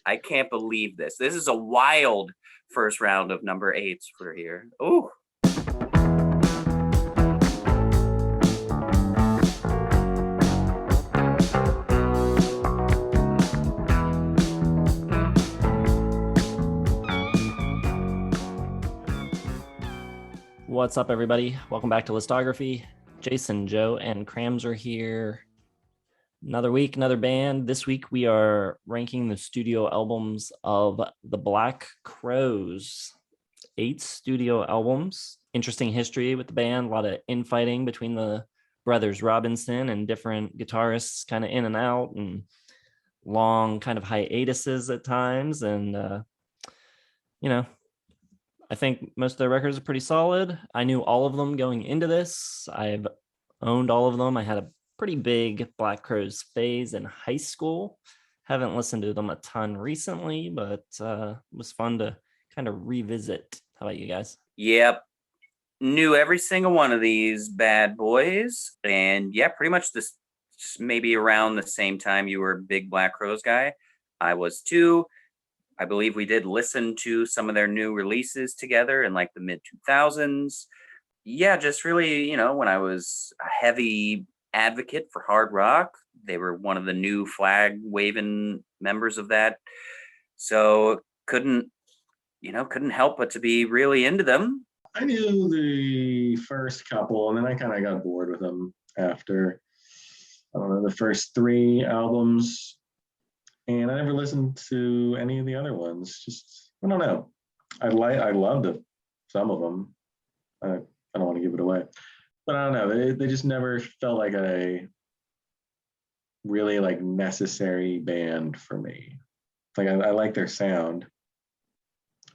I can't believe this. This is a wild first round of number eights for here. Ooh. What's up, everybody? Welcome back to Listography. Jason, Joe, and Krams are here. Another week, another band. This week we are ranking the studio albums of the Black Crowes. 8 studio albums. Interesting history with the band. A lot of infighting between the brothers Robinson and different guitarists kind of in and out, and long kind of hiatuses at times. And, I think most of their records are pretty solid. I knew all of them going into this. I've owned all of them. I had a pretty big Black Crowes phase in high school. Haven't listened to them a ton recently, but it was fun to kind of revisit. How about you guys? Yep. Knew every single one of these bad boys. And yeah, pretty much this maybe around the same time you were a big Black Crowes guy. I was too. I believe we did listen to some of their new releases together in like the mid 2000s. Yeah, just really, when I was a heavy advocate for hard rock, they were one of the new flag waving members of that. So couldn't help but to be really into them. I knew the first couple, and then I kind of got bored with them after, I don't know, the first 3 albums. And I never listened to any of the other ones. Just, I don't know. I loved some of them. I don't want to give it away, but I don't know. They just never felt like a really like necessary band for me. Like I like their sound,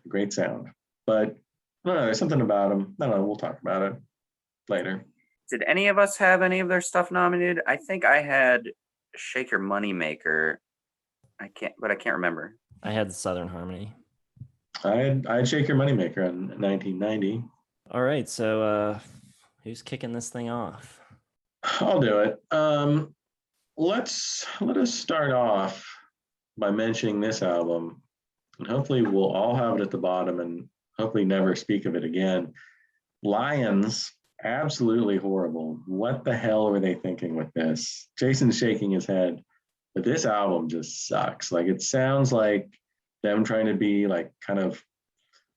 great sound, but I don't know. There's something about them. I don't know. We'll talk about it later. Did any of us have any of their stuff nominated? I think I had Shake Your Moneymaker. I can't remember. I had Southern Harmony. I had Shake Your Moneymaker in 1990. All right, so who's kicking this thing off? I'll do it. Let us start off by mentioning this album, and hopefully we'll all have it at the bottom and hopefully never speak of it again. Lions, absolutely horrible. What the hell were they thinking with this? Jason's shaking his head. But this album just sucks. Like, it sounds like them trying to be like kind of,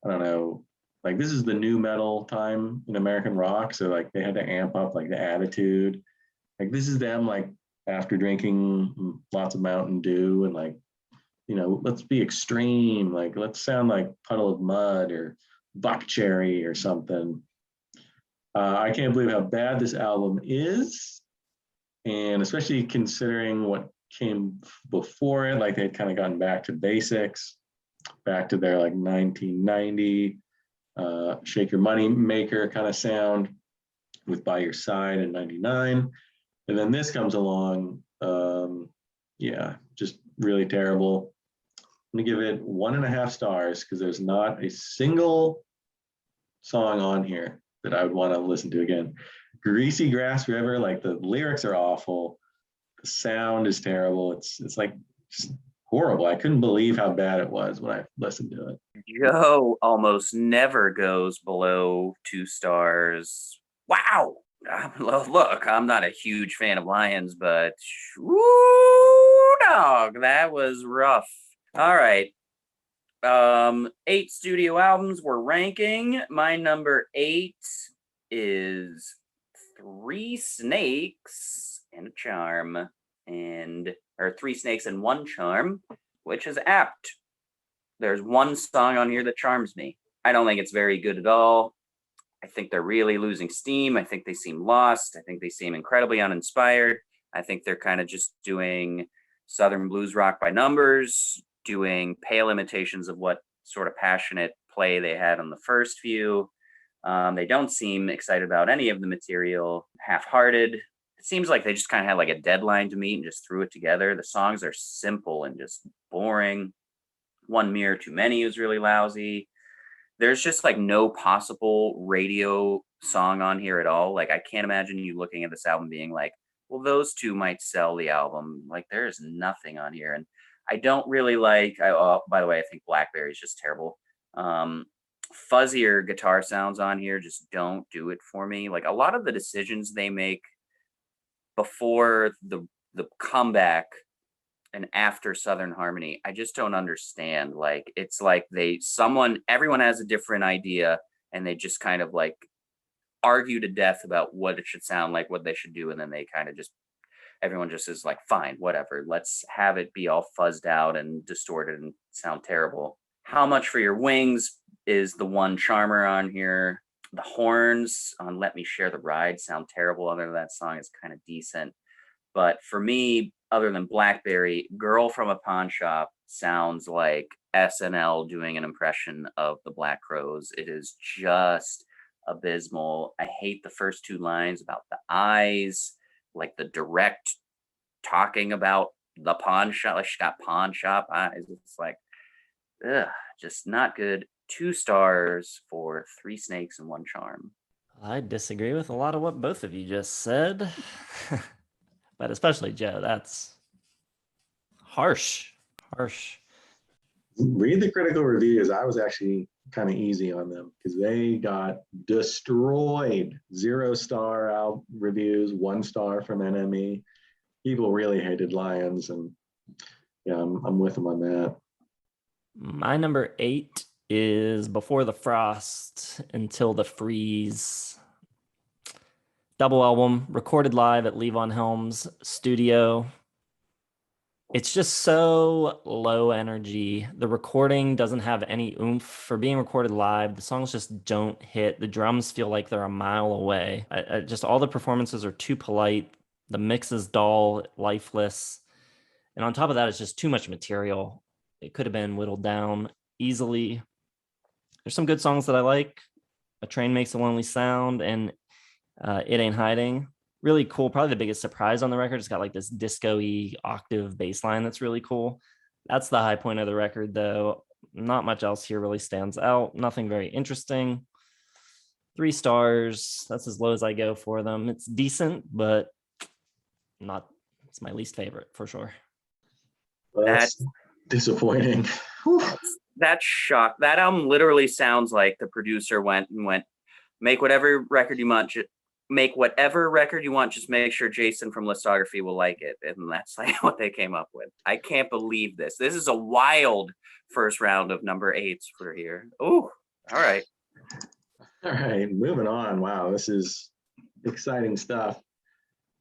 I don't know, like this is the new metal time in American rock. So like they had to amp up like the attitude. Like this is them like after drinking lots of Mountain Dew and like, let's be extreme. Like let's sound like Puddle of Mud or Buck Cherry or something. I can't believe how bad this album is. And especially considering what came before it, like they'd kind of gotten back to basics, back to their like 1990 Shake Your Money Maker kind of sound with By Your Side in 99. And then this comes along, just really terrible. I'm gonna give it 1.5 stars because there's not a single song on here that I would want to listen to again. Greasy Grass River, like the lyrics are awful. The sound is terrible. It's like just horrible. I couldn't believe how bad it was when I listened to it. Joe almost never goes below 2 stars. Wow. Look, I'm not a huge fan of Lions, but woo, dog, that was rough. All right. 8 studio albums we're ranking. My number 8 is 3 Snakes and a Charm, or 3 Snakes and 1 Charm, which is apt. There's one song on here that charms me. I don't think it's very good at all. I think they're really losing steam. I think they seem lost. I think they seem incredibly uninspired. I think they're kind of just doing Southern blues rock by numbers, doing pale imitations of what sort of passionate play they had on the first few. They don't seem excited about any of the material, half-hearted. It seems like they just kind of had like a deadline to meet and just threw it together. The songs are simple and just boring. One Mirror Too Many was really lousy. There's just like no possible radio song on here at all. Like I can't imagine you looking at this album being like, well, those two might sell the album. Like there's nothing on here. And I don't really like. Oh, by the way, I think Blackberry is just terrible. Fuzzier guitar sounds on here just don't do it for me. Like a lot of the decisions they make before the comeback and after Southern Harmony, I just don't understand. Like it's like everyone has a different idea, and they just kind of like argue to death about what it should sound like, what they should do, and then they kind of just everyone just is like, fine, whatever. Let's have it be all fuzzed out and distorted and sound terrible. How Much for Your Wings is the one charmer on here. The horns on Let Me Share the Ride sound terrible. Other than that song is kind of decent. But for me, other than Blackberry, Girl from a Pawn Shop sounds like SNL doing an impression of the Black Crowes. It is just abysmal. I hate the first two lines about the eyes, like the direct talking about the pawn shop. Like she got pawn shop eyes. It's like, ugh, just not good. 2 stars for 3 snakes and 1 charm. I disagree with a lot of what both of you just said, but especially Joe. That's harsh. Read the critical reviews. I was actually kind of easy on them because they got destroyed. 0-star reviews, 1 star from NME. People really hated Lions, and yeah, I'm with them on that. My number 8 is Before the Frost Until the Freeze. Double album, recorded live at Levon Helm's studio. It's just so low energy. The recording doesn't have any oomph. For being recorded live, the songs just don't hit. The drums feel like they're a mile away. Just all the performances are too polite. The mix is dull, lifeless. And on top of that, it's just too much material. It could have been whittled down easily. There's some good songs that I like. A Train Makes a Lonely Sound and It Ain't Hiding. Really cool. Probably the biggest surprise on the record. It's got like this disco-y octave bass line that's really cool. That's the high point of the record, though. Not much else here really stands out. Nothing very interesting. 3 stars. That's as low as I go for them. It's decent, but not. It's my least favorite for sure. Well, that's disappointing. That's shock. That album literally sounds like the producer went, make whatever record you want. Make whatever record you want. Just make sure Jason from Listography will like it. And that's like what they came up with. I can't believe this. This is a wild first round of number 8s for here. Oh, all right. All right, moving on. Wow, this is exciting stuff.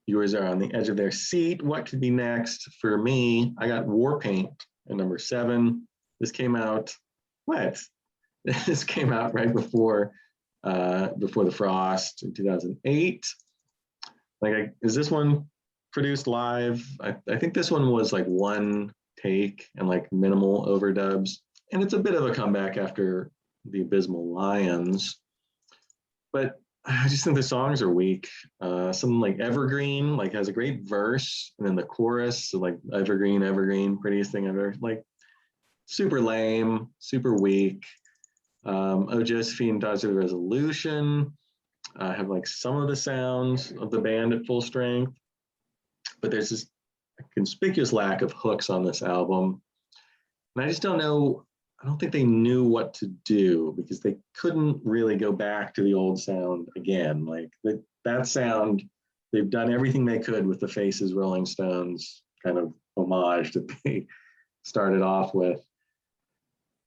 Viewers are on the edge of their seat. What could be next? For me, I got Warpaint at number 7. This came out, This came out right before the Frost in 2008. Is this one produced live? I think this one was like 1 take and like minimal overdubs. And it's a bit of a comeback after the abysmal Lions. But I just think the songs are weak. Something like Evergreen, like has a great verse, and then the chorus, so like Evergreen, prettiest thing ever. Like super lame, super weak. Oh Josephine, Dodge of the Resolution. Have like some of the sounds of the band at full strength, but there's this conspicuous lack of hooks on this album. And I just don't know. I don't think they knew what to do because they couldn't really go back to the old sound again. Like that sound, they've done everything they could with the Faces Rolling Stones kind of homage that they started off with.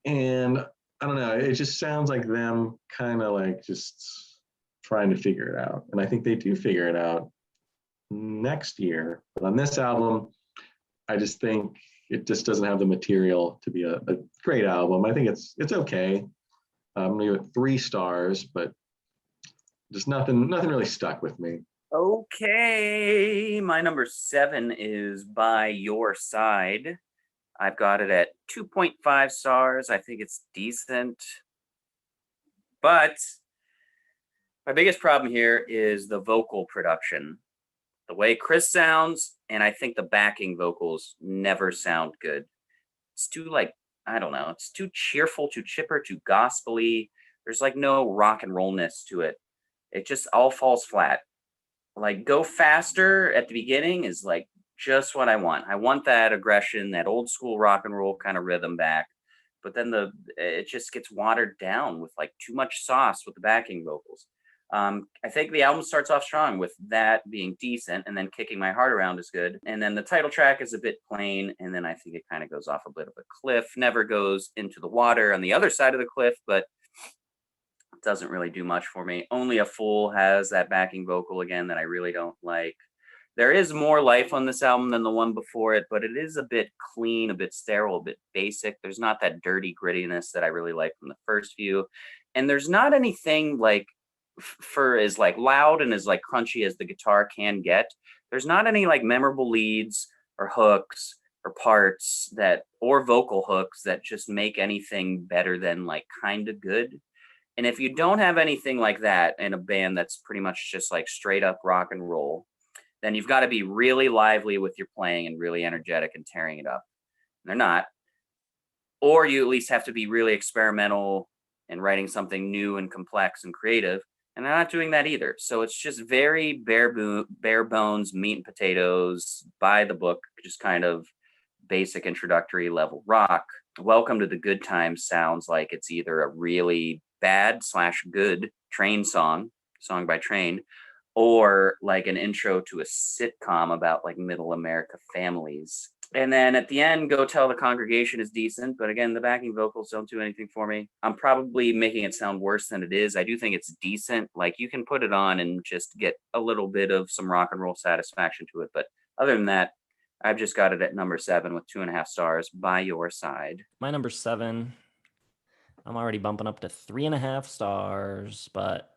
And I don't know, it just sounds like them kind of like just trying to figure it out. And I think they do figure it out next year. But on this album, I just think it just doesn't have the material to be a great album. I think it's okay. I'm gonna give it 3 stars, but just nothing really stuck with me. Okay, my number 7 is By Your Side. I've got it at 2.5 stars. I think it's decent. But my biggest problem here is the vocal production. The way Chris sounds, and I think the backing vocals never sound good. It's too I don't know, it's too cheerful, too chipper, too gospel-y. There's like no rock and rollness to it. It just all falls flat. Like Go Faster at the beginning is like just what I want. I want that aggression, that old school rock and roll kind of rhythm back. But then it just gets watered down with like too much sauce with the backing vocals. I think the album starts off strong with that being decent, and then Kicking My Heart Around is good. And then the title track is a bit plain, and then I think it kind of goes off a bit of a cliff, never goes into the water on the other side of the cliff, but it doesn't really do much for me. Only a Fool has that backing vocal again that I really don't like. There is more life on this album than the one before it, but it is a bit clean, a bit sterile, a bit basic. There's not that dirty grittiness that I really like from the first few. And there's not anything like for as like loud and as like crunchy as the guitar can get. There's not any like memorable leads or hooks or parts that or vocal hooks that just make anything better than like kind of good. And if you don't have anything like that in a band that's pretty much just like straight up rock and roll, then you've got to be really lively with your playing and really energetic and tearing it up. And they're not. Or you at least have to be really experimental and writing something new and complex and creative. And they're not doing that either. So it's just very bare bones, meat and potatoes, by the book, just kind of basic introductory level rock. Welcome to the Good Times sounds like it's either a really bad / good Train song by Train, or like an intro to a sitcom about like middle America families. And then at the end, Go Tell the Congregation is decent, but again, the backing vocals don't do anything for me. I'm probably making it sound worse than it is. I do think it's decent. Like you can put it on and just get a little bit of some rock and roll satisfaction to it. But other than that, I've just got it at number 7 with 2.5 stars by your side. My number 7, I'm already bumping up to 3.5 stars, but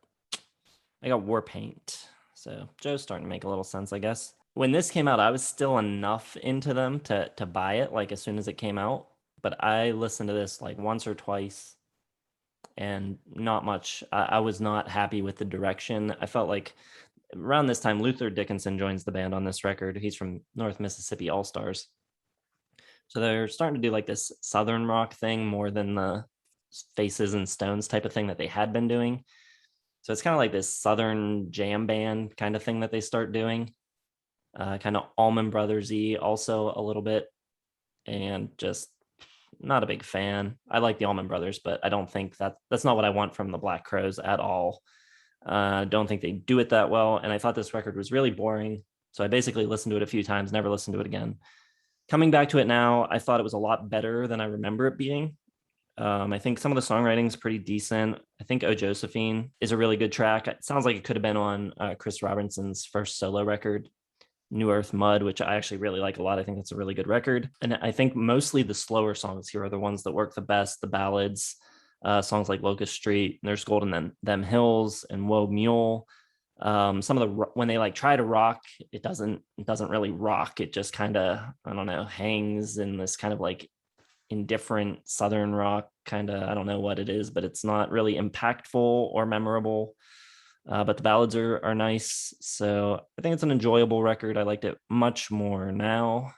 I got Warpaint. So Joe's starting to make a little sense, I guess. When this came out, I was still enough into them to buy it like as soon as it came out. But I listened to this like once or twice and not much. I was not happy with the direction. I felt like around this time, Luther Dickinson joins the band on this record. He's from North Mississippi All Stars. So they're starting to do like this Southern rock thing more than the Faces and Stones type of thing that they had been doing. So it's kind of like this Southern jam band kind of thing that they start doing. Kind of Allman Brothers-y also a little bit, and just not a big fan. I like the Allman Brothers, but I don't think that's not what I want from the Black Crowes at all. Don't think they do it that well, and I thought this record was really boring, so I basically listened to it a few times, never listened to it again. Coming back to it now, I thought it was a lot better than I remember it being. I think some of the songwriting is pretty decent. I think Oh Josephine is a really good track. It sounds like it could have been on Chris Robinson's first solo record, New Earth Mud, which I actually really like a lot. I think it's a really good record. And I think mostly the slower songs here are the ones that work the best, the ballads, songs like Locust Street, There's Gold in Them Hills, and Whoa Mule. Some of the when they like try to rock, it doesn't really rock. It just kind of, I don't know, hangs in this kind of like indifferent Southern rock kind of, I don't know what it is, but it's not really impactful or memorable. But the ballads are nice. So I think it's an enjoyable record. I liked it much more now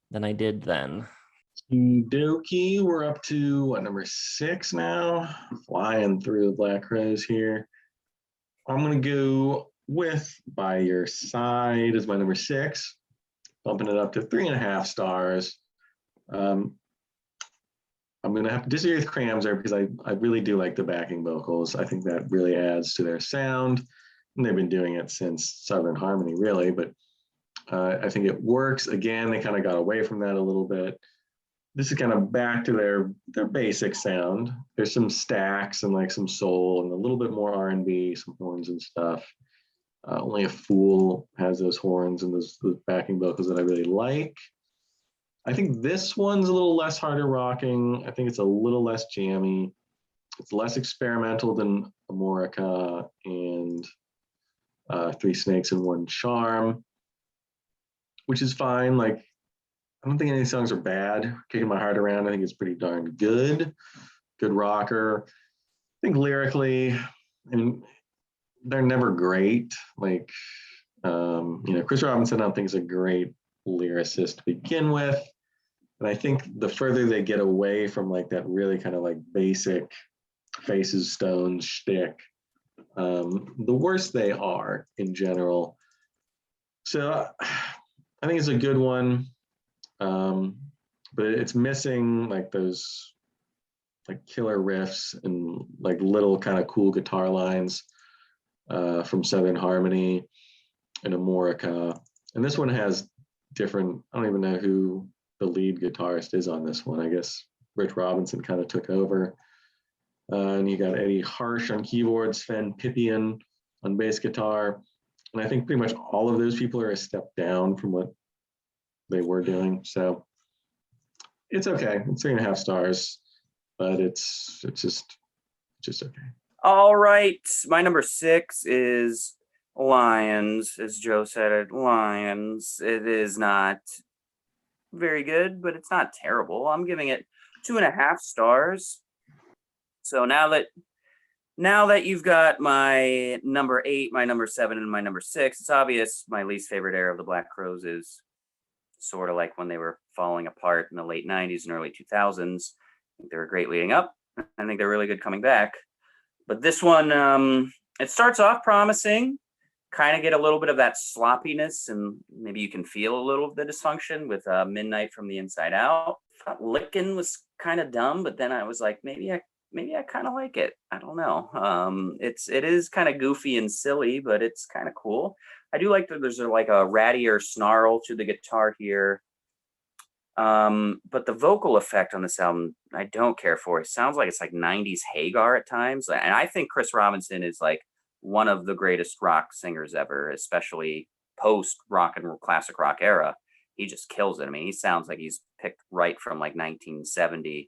than I did then. Dokie, we're up to number 6 now. Flying through the Black Crowes here. I'm going to go with By Your Side as my number 6, bumping it up to 3.5 stars. I'm going to have to disagree with Crams there because I really do like the backing vocals. I think that really adds to their sound. And they've been doing it since Southern Harmony, really. But I think it works. Again, they kind of got away from that a little bit. This is kind of back to their basic sound. There's some stacks and like some soul and a little bit more R&B, some horns and stuff. Only a Fool has those horns and those backing vocals that I really like. I think this one's a little less harder rocking. I think it's a little less jammy. It's less experimental than Amorica and Three Snakes and One Charm, which is fine. Like, I don't think any songs are bad. Kicking My Heart Around, I think it's pretty darn good. Good rocker. I think lyrically, and they're never great. Like, Chris Robinson, I don't think is a great lyricist to begin with. And I think the further they get away from like that really kind of like basic Faces, Stones shtick, the worse they are in general. So I think it's a good one, but it's missing like those like killer riffs and like little kind of cool guitar lines from Southern Harmony and Amorica. And this one has different, I don't even know who the lead guitarist is on this one. I guess Rich Robinson kind of took over. And you got Eddie Harsh on keyboards, Sven Pippian on bass guitar. And I think pretty much all of those people are a step down from what they were doing. So it's okay. It's 3.5 stars, but it's just okay. All right. My number 6 is Lions. As Joe said it, Lions. It is not very good, but it's not terrible. I'm giving it 2.5 stars. So now that you've got my number 8, my number 7, and my number 6, it's obvious my least favorite era of the Black Crowes is sort of like when they were falling apart in the late 90s and early 2000s. I think they were great leading up. I think they're really good coming back. But this one, it starts off promising, kind of get a little bit of that sloppiness, and maybe you can feel a little of the dysfunction with Midnight from the Inside Out. I thought Lickin' was kind of dumb, but then I was like, maybe I kind of like it. I don't know. It is kind of goofy and silly, but it's kind of cool. I do like that there's like a rattier snarl to the guitar here. But the vocal effect on this album, I don't care for. It sounds like it's like 90s Hagar at times. And I think Chris Robinson is like one of the greatest rock singers ever, especially post rock and classic rock era. He just kills it. I mean, he sounds like he's picked right from like 1970.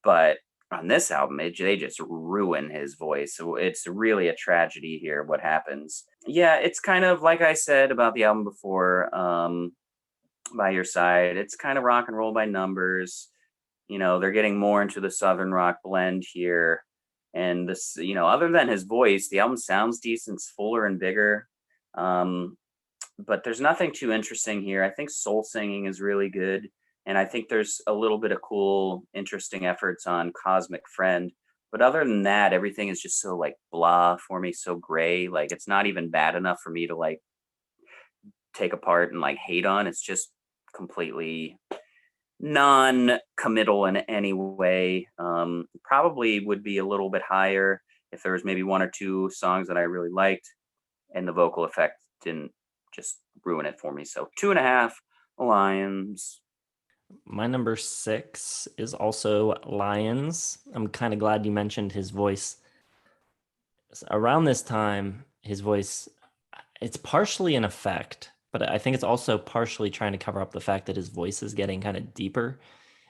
But on this album, they just ruin his voice. So it's really a tragedy here what happens. Yeah, it's kind of like I said about the album before, By Your Side. It's kind of rock and roll by numbers. You know, they're getting more into the Southern rock blend here. And this, you know, other than his voice, the album sounds decent, it's fuller and bigger. But there's nothing too interesting here. I think soul singing is really good. And I think there's a little bit of cool, interesting efforts on Cosmic Friend. But other than that, everything is just so like blah for me, so gray. Like it's not even bad enough for me to like take apart and like hate on. It's just completely non-committal in any way. Probably would be a little bit higher if there was maybe 1 or 2 songs that I really liked and the vocal effect didn't just ruin it for me. So 2.5 Lions. My number 6 is also Lions. I'm kind of glad you mentioned his voice. Around this time, his voice, it's partially an effect, but I think it's also partially trying to cover up the fact that his voice is getting kind of deeper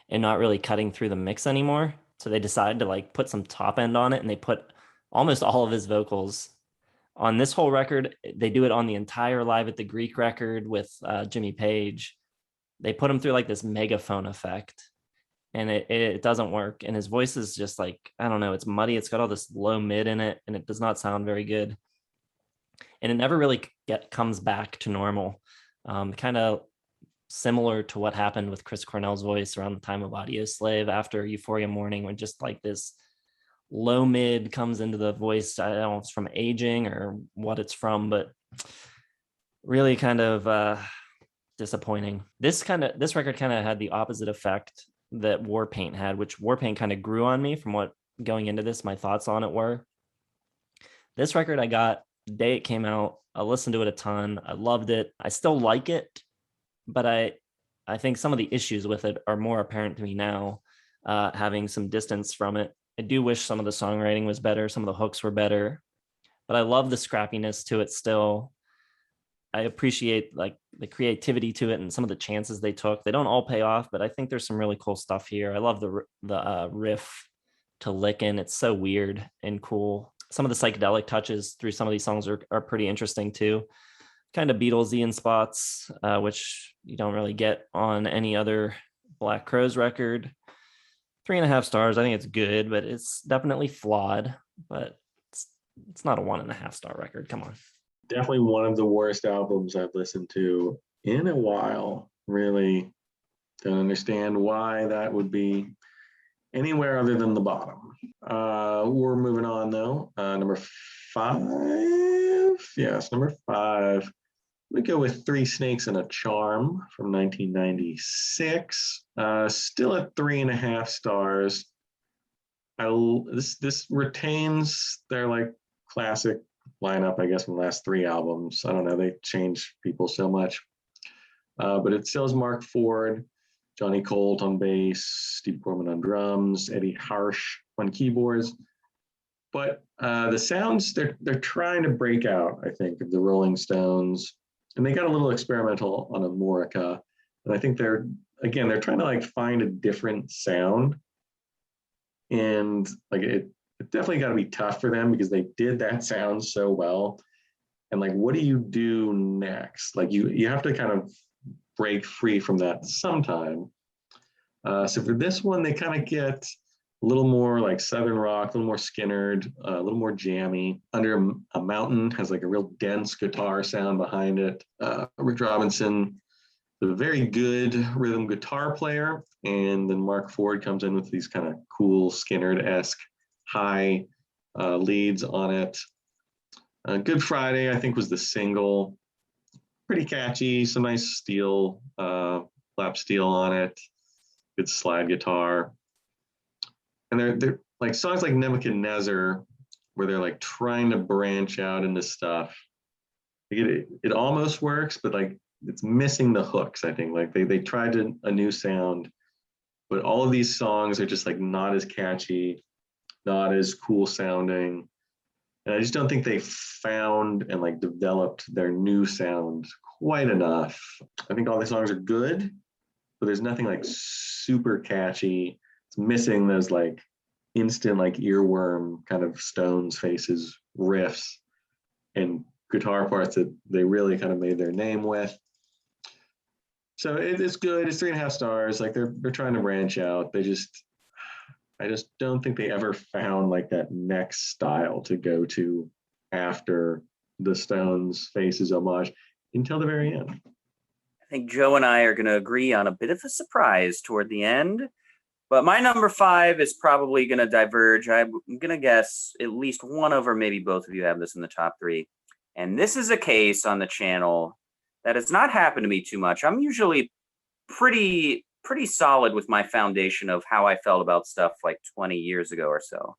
and not really cutting through the mix anymore. So they decided to like put some top end on it, and they put almost all of his vocals on this whole record. They do it on the entire Live at the Greek record with Jimmy Page. They put him through like this megaphone effect, and it doesn't work. And his voice is just like, I don't know, it's muddy. It's got all this low mid in it, and it does not sound very good. And it never really comes back to normal. Kind of similar to what happened with Chris Cornell's voice around the time of Audio Slave after Euphoria Morning, when just like this low mid comes into the voice. I don't know if it's from aging or what it's from, but really kind of disappointing. This record kind of had the opposite effect that Warpaint had, which Warpaint kind of grew on me from what going into this, my thoughts on it were. This record I got the day it came out. I listened to it a ton. I loved it. I still like it, but I think some of the issues with it are more apparent to me now, having some distance from it. I do wish some of the songwriting was better. Some of the hooks were better, but I love the scrappiness to it still. I appreciate like the creativity to it and some of the chances they took. They don't all pay off, but I think there's some really cool stuff here. I love the riff to Lickin'. It's so weird and cool. Some of the psychedelic touches through some of these songs are pretty interesting too. Kind of Beatlesian spots, which you don't really get on any other Black Crowes record. 3.5 stars. I think it's good, but it's definitely flawed. But it's not a 1.5 star record. Come on. Definitely one of the worst albums I've listened to in a while. Really don't understand why that would be anywhere other than the bottom. We're moving on though. Number 5. Yes, number 5. We go with Three Snakes and a Charm from 1996. Still at 3.5 stars. This retains their like classic lineup, I guess, from the last 3 albums. I don't know, they changed people so much. But it still has Mark Ford, Johnny Colt on bass, Steve Gorman on drums, Eddie Harsh on keyboards. But the sounds, they're trying to break out, I think, of the Rolling Stones. And they got a little experimental on Amorica. And I think they're trying to like find a different sound. And like it definitely got to be tough for them because they did that sound so well. And like, what do you do next? Like you have to kind of break free from that sometime. So for this one, they kind of get a little more like Southern rock, a little more Skinnerd, a little more jammy. Under a Mountain has like a real dense guitar sound behind it. Rick Robinson, a very good rhythm guitar player. And then Mark Ford comes in with these kind of cool Skinnerd-esque high leads on it. Good Friday, I think, was the single. Pretty catchy, some nice steel, lap steel on it. Good slide guitar. And they're like songs like Nebuchadnezzar, where they're like trying to branch out into stuff. It almost works, but like it's missing the hooks, I think. Like they tried a new sound, but all of these songs are just like not as catchy, not as cool sounding. And I just don't think they found and like developed their new sound quite enough. I think all the songs are good, but there's nothing like super catchy. It's missing those like instant like earworm kind of Stones faces riffs and guitar parts that they really kind of made their name with. So it's good. It's 3.5 stars. Like they're trying to branch out. I just don't think they ever found like that next style to go to after the Stones Faces homage until the very end. I think Joe and I are going to agree on a bit of a surprise toward the end. But my number 5 is probably going to diverge. I'm going to guess at least one of, or maybe both of you have this in the top 3. And this is a case on the channel that has not happened to me too much. I'm usually pretty solid with my foundation of how I felt about stuff like 20 years ago or so.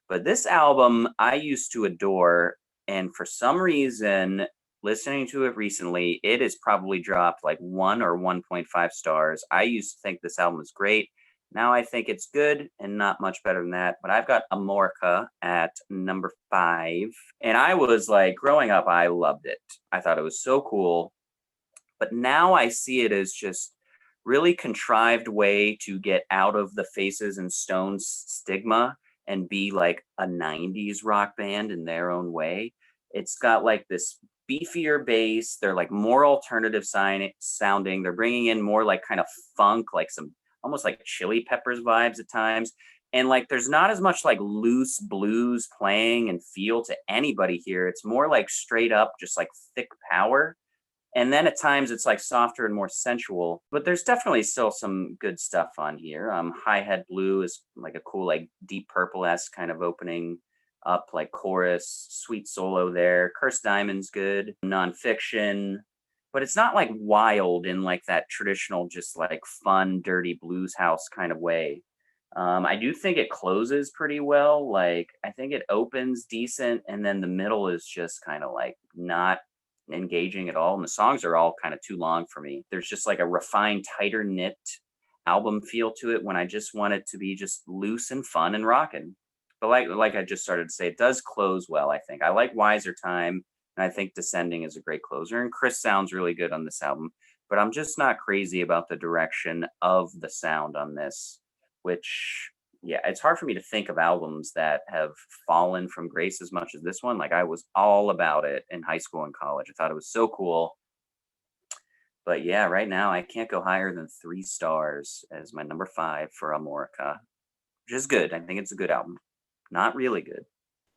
But this album I used to adore, and for some reason, listening to it recently, it has probably dropped like 1 or 1.5 stars. I used to think this album was great. Now I think it's good and not much better than that. But I've got Amorica at number 5. And I was like, growing up, I loved it. I thought it was so cool. But now I see it as just really contrived way to get out of the Faces and Stones stigma and be like a 90s rock band in their own way. It's got like this beefier bass. They're like more alternative sounding. They're bringing in more like kind of funk, like some almost like Chili Peppers vibes at times. And like there's not as much like loose blues playing and feel to anybody here. It's more like straight up just like thick power. And then at times it's like softer and more sensual, but there's definitely still some good stuff on here. High Head Blue is like a cool, like Deep Purple-esque kind of opening up, like chorus, sweet solo there. Cursed Diamond's good, Nonfiction, but it's not like wild in like that traditional, just like fun, dirty blues house kind of way. I do think it closes pretty well. Like I think it opens decent, and then the middle is just kind of like not engaging at all, and the songs are all kind of too long for me. There's just like a refined, tighter knit album feel to it when I just want it to be just loose and fun and rocking. But like I just started to say, it does close well. I think I like Wiser Time, and I think Descending is a great closer, and Chris sounds really good on this album, but I'm just not crazy about the direction of the sound on this, which yeah, it's hard for me to think of albums that have fallen from grace as much as this one. Like I was all about it in high school and college. I thought it was so cool. But yeah, right now I can't go higher than 3 stars as my number 5 for Amorica, which is good. I think it's a good album. Not really good.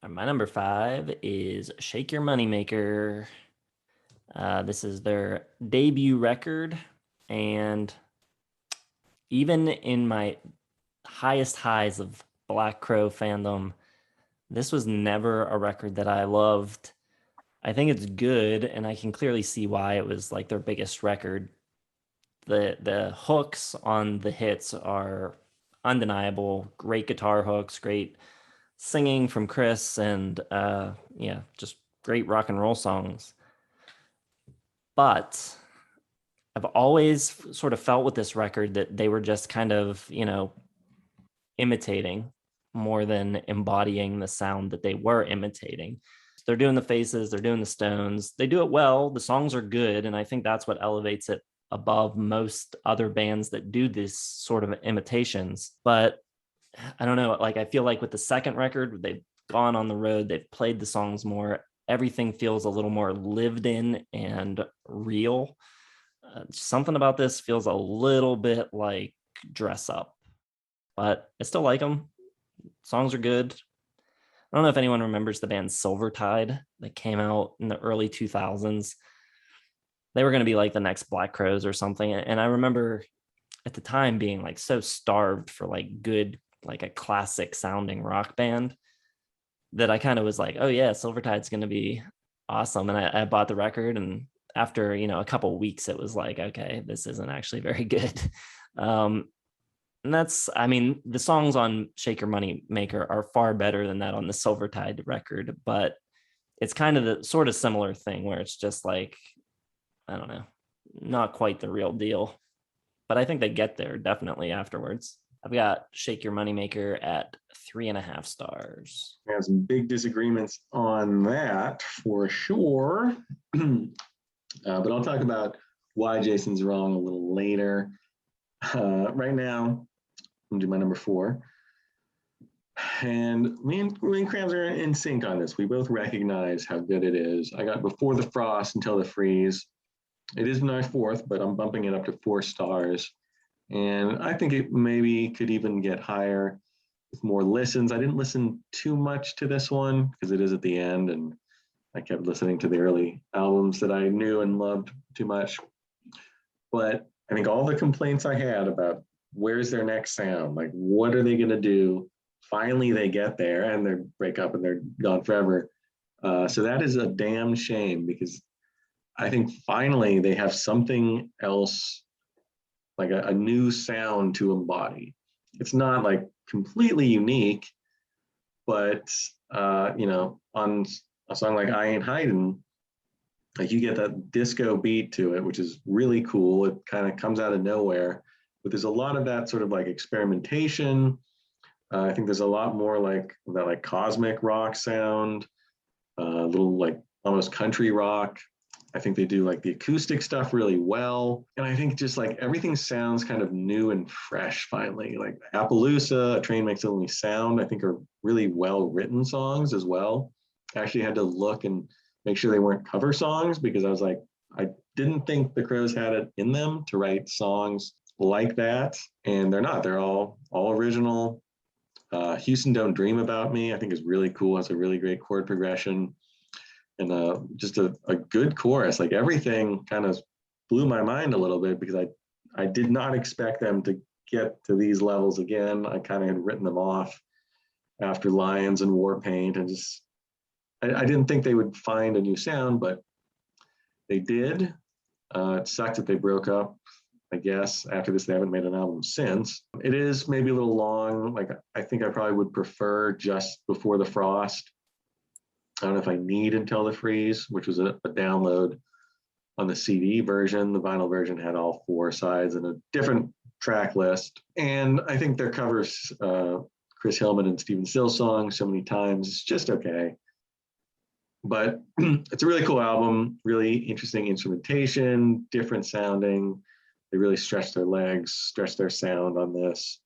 My number 5 is Shake Your Moneymaker. This is their debut record. And even in my highest highs of Black Crow fandom, this was never a record that I loved. I think it's good, and I can clearly see why it was like their biggest record. The hooks on the hits are undeniable. Great guitar hooks, great singing from Chris, and yeah, just great rock and roll songs. But I've always sort of felt with this record that they were just kind of, imitating more than embodying the sound that they were imitating. They're doing the Faces, they're doing the Stones. They do it well. The songs are good, and I think that's what elevates it above most other bands that do this sort of imitations. But I don't know, like I feel like with the second record, they've gone on the road, they've played the songs more. Everything feels a little more lived in and real. Something about this feels a little bit like dress up, but I still like them. Songs are good. I don't know if anyone remembers the band Silvertide that came out in the early 2000s. They were going to be like the next Black Crowes or something. And I remember at the time being like so starved for like good, like a classic sounding rock band that I kind of was like, oh yeah, Silvertide's going to be awesome. And I bought the record, and after, a couple of weeks, it was like, okay, this isn't actually very good. And that's, I mean, the songs on Shake Your Money Maker are far better than that on the Silvertide record, but it's kind of the sort of similar thing where it's just like, I don't know, not quite the real deal. But I think they get there definitely afterwards. I've got Shake Your Moneymaker at 3.5 stars. We have some big disagreements on that for sure. But I'll talk about why Jason's wrong a little later. Right now, I'm gonna do my number 4. And me and Krams are in sync on this. We both recognize how good it is. I got Before the Frost, Until the Freeze. It is my 4th, but I'm bumping it up to 4 stars. And I think it maybe could even get higher with more listens. I didn't listen too much to this one because it is at the end, and I kept listening to the early albums that I knew and loved too much. But I think all the complaints I had about where's their next sound, like what are they going to do? Finally, they get there and they break up and they're gone forever. So that is a damn shame, because I think finally they have something else, like a new sound to embody. It's not like completely unique, but on a song like I Ain't Hiding, like you get that disco beat to it, which is really cool. It kind of comes out of nowhere, but there's a lot of that sort of like experimentation. I think there's a lot more like that, like cosmic rock sound, a little like almost country rock. I think they do like the acoustic stuff really well. And I think just like everything sounds kind of new and fresh finally. Like Appaloosa, A Train Makes Only Sound, I think are really well written songs as well. I actually had to look and make sure they weren't cover songs, because I was like, I didn't think the Crowes had it in them to write songs like that. And they're not, they're all original. Houston Don't Dream About Me, I think is really cool. It's a really great chord progression. And just a good chorus. Like everything kind of blew my mind a little bit, because I did not expect them to get to these levels again. I kind of had written them off after Lions and Warpaint, and just I didn't think they would find a new sound, but they did. It sucked that they broke up. I guess after this, they haven't made an album since. It is maybe a little long. Like I think I probably would prefer just Before the Frost. I don't know if I need Until the Freeze, which was a download on the CD version. The vinyl version had all 4 sides and a different track list. And I think their covers Chris Hillman and Stephen Stills songs so many times. It's just okay. But it's a really cool album, really interesting instrumentation, different sounding. They really stretched their legs, stretched their sound on this.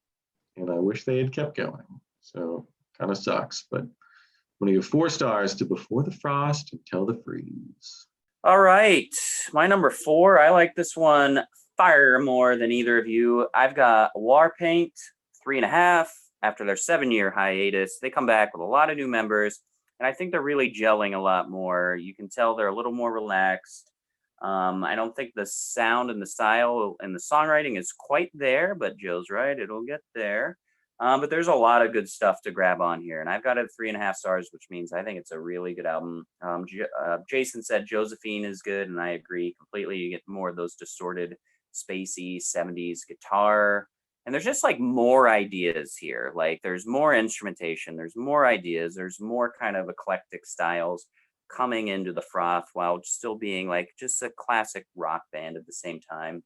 And I wish they had kept going. So kind of sucks, but I'm going to give 4 stars to Before the Frost, Until the Freeze. All right. My number 4, I like this one far more than either of you. I've got Warpaint, 3.5. After their 7-year hiatus, they come back with a lot of new members, and I think they're really gelling a lot more. You can tell they're a little more relaxed. I don't think the sound and the style and the songwriting is quite there, but Joe's right, it'll get there. But there's a lot of good stuff to grab on here, and I've got it 3.5 stars, which means I think it's a really good album. Jason said Josephine is good, and I agree completely. You get more of those distorted, spacey 70s guitar, and there's just like more ideas here. Like there's more instrumentation, there's more ideas, there's more kind of eclectic styles coming into the froth while still being like just a classic rock band at the same time.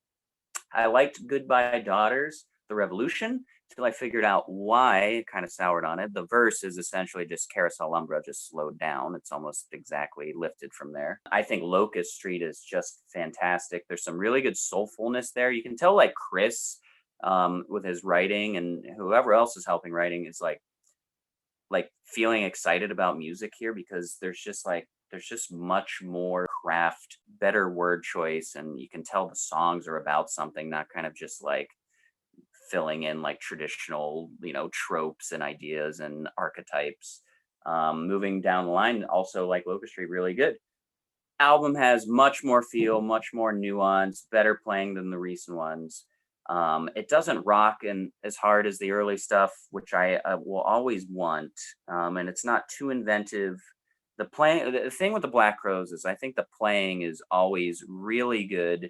I liked Goodbye Daughters, The Revolution, until I figured out why it kind of soured on it. The verse is essentially just Carousel Umbra, just slowed down. It's almost exactly lifted from there. I think Locust Street is just fantastic. There's some really good soulfulness there. You can tell like Chris with his writing and whoever else is helping writing is like feeling excited about music here, because there's just much more craft, better word choice, and you can tell the songs are about something, not kind of just like filling in like traditional, tropes and ideas and archetypes. Moving down the line, also like Locust Street, really good. Album has much more feel, much more nuance, better playing than the recent ones. It doesn't rock and as hard as the early stuff, which I will always want. And it's not too inventive. The thing with the Black Crowes is I think the playing is always really good,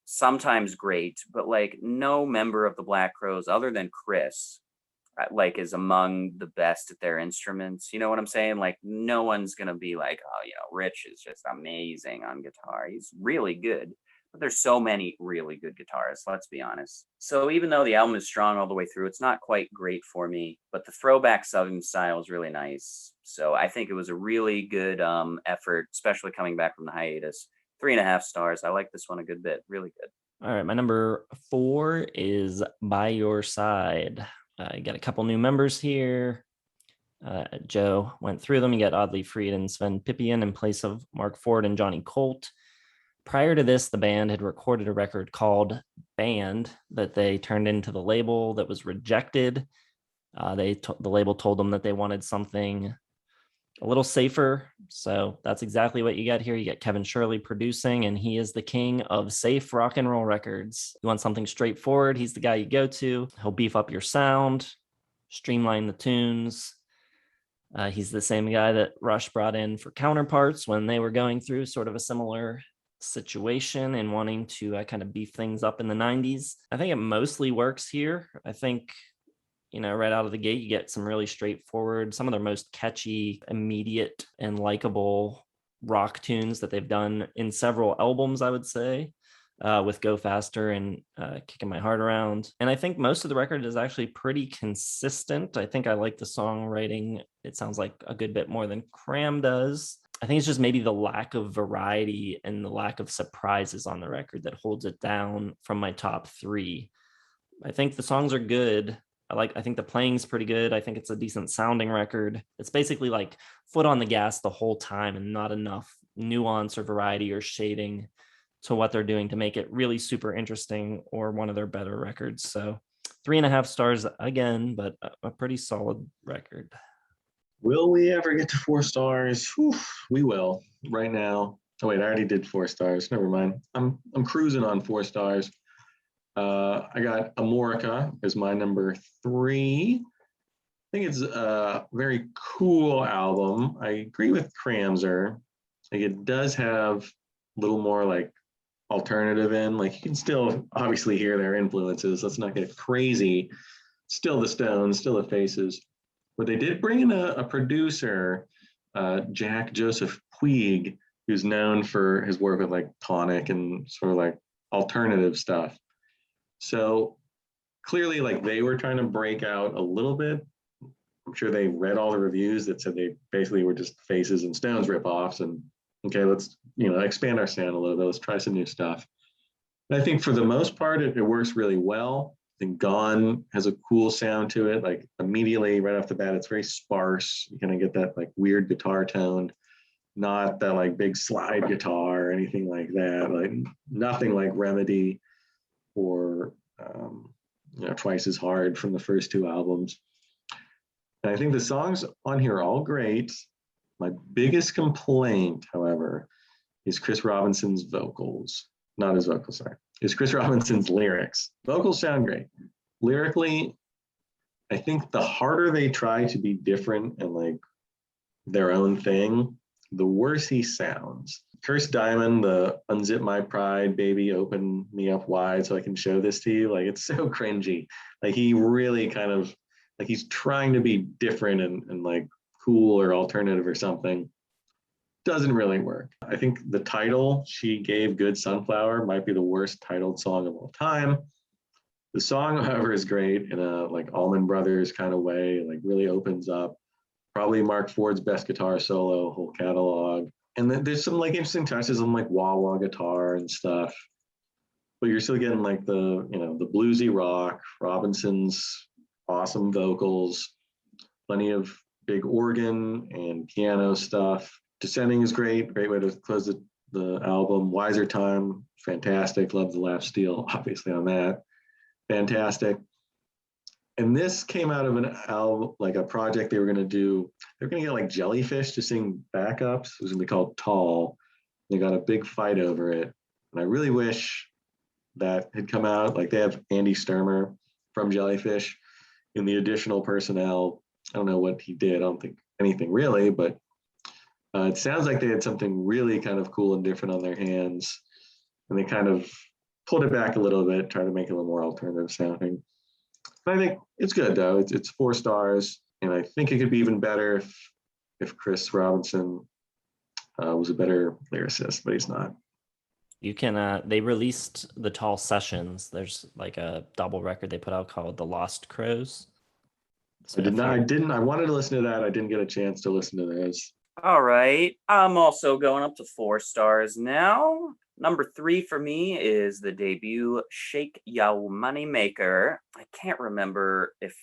sometimes great, but like no member of the Black Crowes other than Chris like is among the best at their instruments. You know what I'm saying? Like no one's gonna be like, oh, Rich is just amazing on guitar. He's really good. But there's so many really good guitarists, let's be honest. So even though the album is strong all the way through, it's not quite great for me, but the throwback Southern style is really nice. So I think it was a really good effort, especially coming back from the hiatus. 3.5 stars. I like this one a good bit. Really good. All right, my number 4 is By Your Side. You got a couple new members here. Joe went through them. You got Oddly Freed and Sven Pippian in place of Mark Ford and Johnny Colt. Prior to this, the band had recorded a record called Band that they turned into the label that was rejected. The label told them that they wanted something a little safer. So that's exactly what you got here. You got Kevin Shirley producing, and he is the king of safe rock and roll records. You want something straightforward, he's the guy you go to. He'll beef up your sound, streamline the tunes. He's the same guy that Rush brought in for Counterparts when they were going through sort of a similar situation and wanting to kind of beef things up in the 90s. I think it mostly works here. I think right out of the gate, you get some really straightforward, some of their most catchy, immediate, and likable rock tunes that they've done in several albums, I would say, with Go Faster and Kicking My Heart Around. And I think most of the record is actually pretty consistent. I think I like the songwriting. It sounds like a good bit more than Cram does. I think it's just maybe the lack of variety and the lack of surprises on the record that holds it down from my top 3. I think the songs are good. I think the playing's pretty good. I think it's a decent sounding record. It's basically like foot on the gas the whole time and not enough nuance or variety or shading to what they're doing to make it really super interesting or one of their better records. So 3.5 stars again, but a pretty solid record. Will we ever get to 4 stars? Whew, we will right now. Oh wait, I already did 4 stars. Never mind. I'm cruising on 4 stars. I got Amorica as my number 3. I think it's a very cool album. I agree with Cramser. Like it does have a little more like alternative in. Like you can still obviously hear their influences. Let's not get crazy. Still the Stones, still the Faces. But they did bring in a producer, Jack Joseph Puig, who's known for his work with like Tonic and sort of like alternative stuff. So clearly, like they were trying to break out a little bit. I'm sure they read all the reviews that said they basically were just Faces and Stones ripoffs. And okay, let's expand our sound a little bit. Let's try some new stuff. And I think for the most part, it works really well. I think Gone has a cool sound to it. Like immediately right off the bat, it's very sparse. You kind of get that like weird guitar tone, not that like big slide guitar or anything like that. Like nothing like Remedy or Twice as Hard from the first 2 albums. And I think the songs on here are all great. My biggest complaint, however, is Chris Robinson's vocals. Not his vocals, sorry. Is Chris Robinson's lyrics. Vocals sound great. Lyrically, I think the harder they try to be different and like their own thing, the worse he sounds. Curse Diamond, the unzip my pride, baby, open me up wide so I can show this to you. Like it's so cringy. Like he really kind of like he's trying to be different and like cool or alternative or something. Doesn't really work. I think the title she gave, Good Sunflower, might be the worst titled song of all time. The song, however, is great in a like Allman Brothers kind of way, like really opens up. Probably Mark Ford's best guitar solo, whole catalog. And then there's some like interesting touches on like wah wah guitar and stuff. But you're still getting like the bluesy rock, Robinson's awesome vocals, plenty of big organ and piano stuff. Descending is great way to close the album. Wiser Time, fantastic. Love the lap steel, obviously on that. Fantastic. And this came out of an album, like a project they were going to do. They're going to get like Jellyfish to sing backups. It was going to be called Tall. They got a big fight over it. And I really wish that had come out. Like they have Andy Sturmer from Jellyfish in the additional personnel. I don't know what he did. I don't think anything really, but it sounds like they had something really kind of cool and different on their hands. And they kind of pulled it back a little bit, tried to make it a little more alternative sounding. I think it's good though. It's 4 stars, and I think it could be even better if Chris Robinson was a better lyricist, but he's not. You can. They released the Tall Sessions. There's like a double record they put out called The Lost Crows. So I didn't. I wanted to listen to that. I didn't get a chance to listen to those. All right. I'm also going up to 4 stars now. Number 3 for me is the debut Shake Ya Money Maker. I can't remember if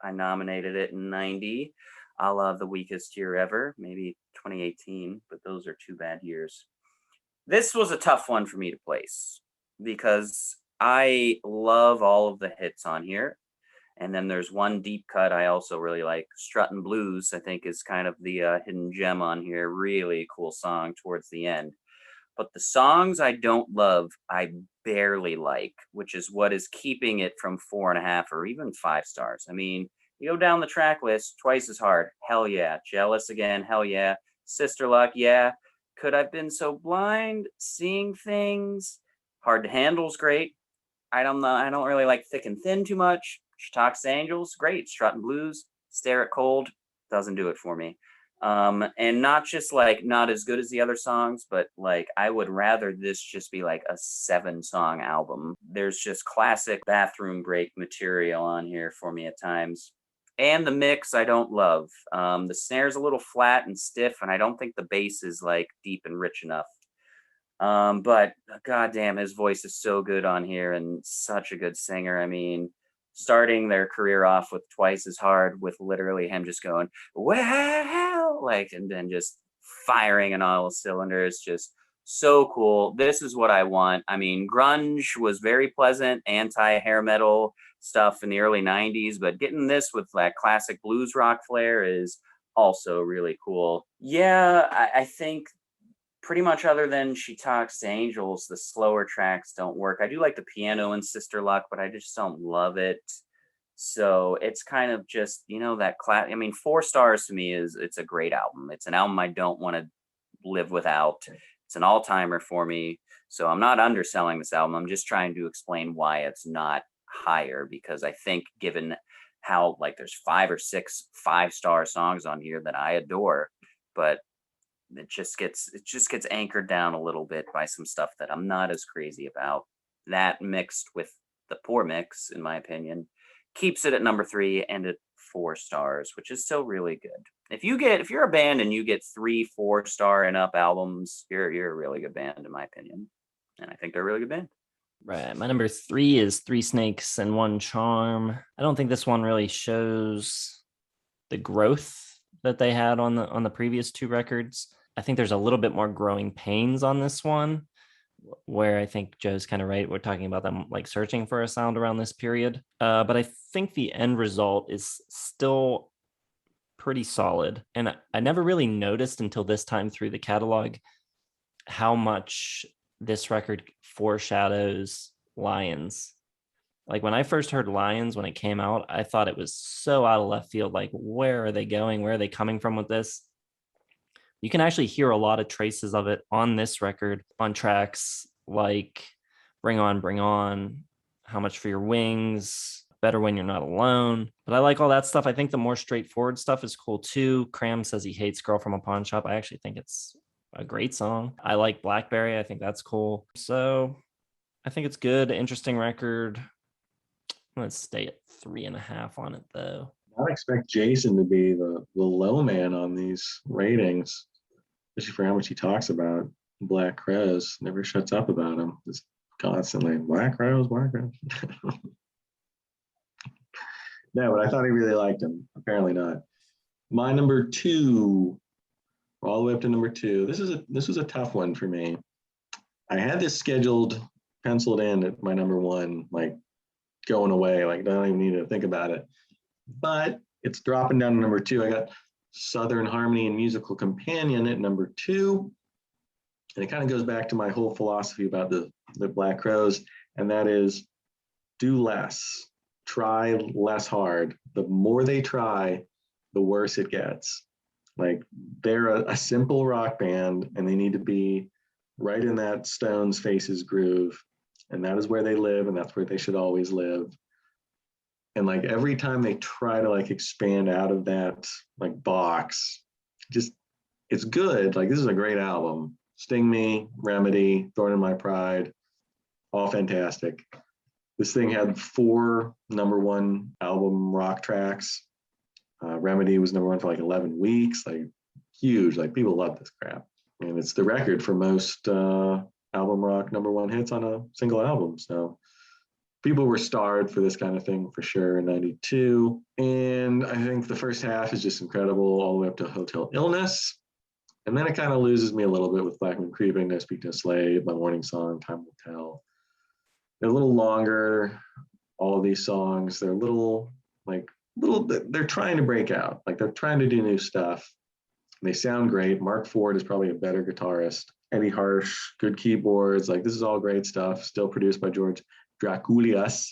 I nominated it in 90, a la The Weakest Year Ever, maybe 2018, but those are 2 bad years. This was a tough one for me to place because I love all of the hits on here. And then there's one deep cut I also really like. Struttin' Blues, I think, is kind of the hidden gem on here. Really cool song towards the end. But the songs I don't love, I barely like, which is what is keeping it from 4.5 or even 5 stars. I mean, you go down the track list, Twice as Hard, hell yeah. Jealous Again, hell yeah. Sister Luck, yeah. Could I've Been So Blind, Seeing Things, Hard to Handle's great. I don't really like Thick and Thin too much. She Talks to Angels, great. Struttin' Blues, Stare at Cold, doesn't do it for me. And not just like not as good as the other songs, but like I would rather this just be like a 7-song album. There's just classic bathroom break material on here for me at times. And the mix I don't love. The snare's a little flat and stiff, and I don't think the bass is like deep and rich enough. But goddamn, his voice is so good on here and such a good singer. I mean, starting their career off with Twice as Hard with literally him just going, well, like, and then just firing on all cylinders, just so cool. This is what I want. I mean, grunge was very pleasant, anti-hair metal stuff in the early 90s, but getting this with that classic blues rock flair is also really cool. Yeah, I think pretty much other than She Talks to Angels, the slower tracks don't work. I do like the piano in Sister Luck, but I just don't love it. So it's kind of just, that class. I mean, 4 stars to me it's a great album. It's an album I don't want to live without. It's an all-timer for me. So I'm not underselling this album. I'm just trying to explain why it's not higher, because I think given how like there's 5 or 6 5-star songs on here that I adore, but it just gets anchored down a little bit by some stuff that I'm not as crazy about. That mixed with the poor mix, in my opinion, keeps it at number 3 and at 4 stars, which is still really good. If you're a band and you get 3 4-star and up albums, you're a really good band, in my opinion. And I think they're a really good band. Right. My number 3 is 3 Snakes and One Charm. I don't think this one really shows the growth that they had on the previous 2 records. I think there's a little bit more growing pains on this one, where I think Joe's kind of right. We're talking about them like searching for a sound around this period. But I think the end result is still pretty solid. And I never really noticed until this time through the catalog how much this record foreshadows Lions. Like when I first heard Lions when it came out, I thought it was so out of left field. Like, where are they going? Where are they coming from with this? You can actually hear a lot of traces of it on this record on tracks like Bring On, How Much for Your Wings, Better When You're Not Alone. But I like all that stuff. I think the more straightforward stuff is cool too. Cram says he hates Girl from a Pawn Shop. I actually think it's a great song. I like Blackberry. I think that's cool. So I think it's good. Interesting record. Let's stay at 3.5 on it though. I expect Jason to be the low man on these ratings, especially for how much he talks about Black Crows. Never shuts up about him. Just constantly Black Crows, Black Crows. No, but I thought he really liked him. Apparently not. My number 2, all the way up to number 2. This was a tough one for me. I had this scheduled, penciled in at my number 1, like going away. Like I don't even need to think about it. But it's dropping down to number 2. I got Southern Harmony and Musical Companion at number 2. And it kind of goes back to my whole philosophy about the Black Crows, and that is do less, try less hard. The more they try, the worse it gets. Like they're a simple rock band, and they need to be right in that Stones Faces groove. And that is where they live, and that's where they should always live. And like every time they try to like expand out of that like box, just it's good. Like this is a great album. Sting Me, Remedy, Thorn in My Pride, all fantastic. This thing had 4 number 1 album rock tracks. Remedy was number 1 for like 11 weeks, like huge. Like people love this crap. And it's the record for most album rock number 1 hits on a single album. So people were starved for this kind of thing for sure in 92. And I think the first half is just incredible all the way up to Hotel Illness. And then it kind of loses me a little bit with Black Moon Creeping, No Speak No Slave, My Morning Song, Time Will Tell. They're a little longer, all of these songs. They're they're trying to break out. Like they're trying to do new stuff. They sound great. Mark Ford is probably a better guitarist. Eddie Harsh, good keyboards. Like this is all great stuff. Still produced by George Drakoulias,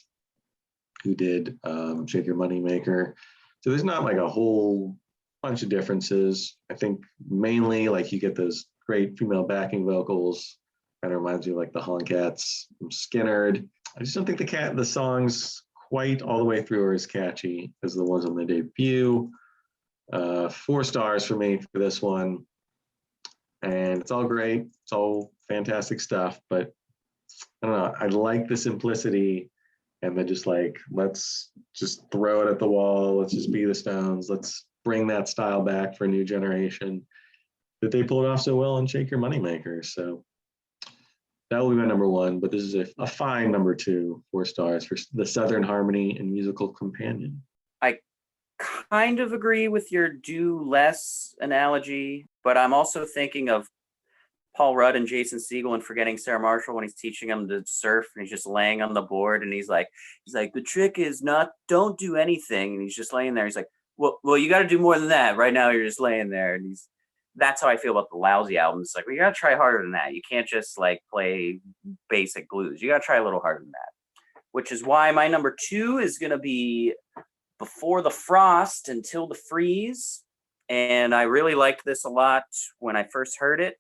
who did Shake Your Money Maker. So there's not like a whole bunch of differences. I think mainly like you get those great female backing vocals. Kind of reminds me of like the Honkats from Skinnerd. I just don't think the songs quite all the way through are as catchy as the ones on the debut. 4 stars for me for this one. And it's all great. It's all fantastic stuff. But I don't know. I like the simplicity and then just like, let's just throw it at the wall. Let's just be the Stones. Let's bring that style back for a new generation that they pulled off so well and Shake Your Moneymaker. So that will be my number 1, but this is a fine number 2, 4 stars for the Southern Harmony and Musical Companion. I kind of agree with your do less analogy, but I'm also thinking of Paul Rudd and Jason Segel and Forgetting Sarah Marshall when he's teaching him to surf and he's just laying on the board and he's like, the trick is don't do anything. And he's just laying there. He's like, well, you got to do more than that. Right now, you're just laying there. And that's how I feel about the Lousy album. It's like, well, you got to try harder than that. You can't just like play basic blues. You got to try a little harder than that, which is why my number 2 is going to be Before the Frost Until the Freeze. And I really liked this a lot when I first heard it.